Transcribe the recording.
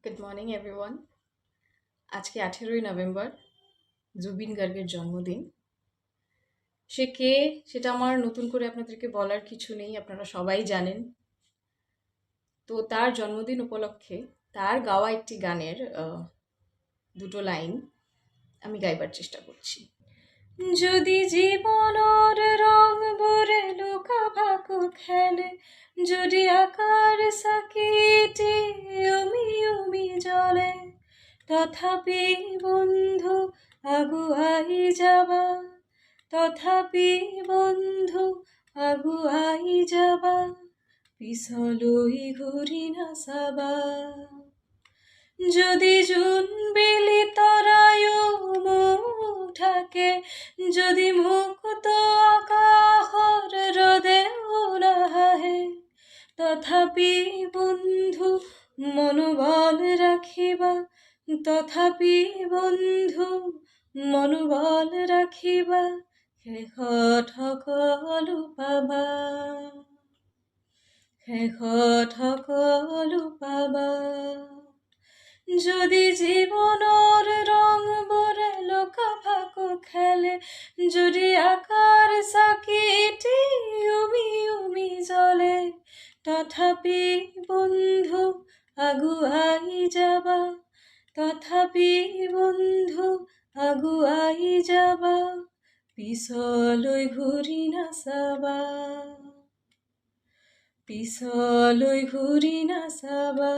Good morning everyone. আজকে 18ই November, Zubeen গার্গের জন্মদিন। সে কে সেটা আমার নতুন করে আপনাদেরকে বলার কিছু নেই, আপনারা সবাই জানেন। তো তার জন্মদিন উপলক্ষে তার গাওয়া একটি গানের দুটো লাইন আমি গাইবার চেষ্টা করছি। যদি জীবনের রং ভরে লুকা ভাকু খেলে, যদি আকার সাকিটি উমি উমি জলে, তথাপি বন্ধু আগুয়াই যাবা, তথাপি বন্ধু আগুয়াই যাবা, পিছলই ঘুরি না সাবা। যদি জুন বিলি তরায়ু মুখ ঢাকে, যদি মুক্ত আকাশৰ ৰদেও নাহে, তথাপি বন্ধু মনোবল ৰাখিবা, তথাপি বন্ধু মনোবল ৰাখিবা, শেষত সকলো পাবা, শেষত সকলো পাবা। যদি জীবনের রং ভরে লোকা ফাঁকো খেলে, যদি আকার সাকিটি উমি উমি জলে, তথাপি বন্ধু আগুয়াই যাবা, তথাপি বন্ধু আগুয়াই যাবা, পিছলৈ ঘূৰি নাচাবা, পিছলৈ ঘূৰি নাচাবা।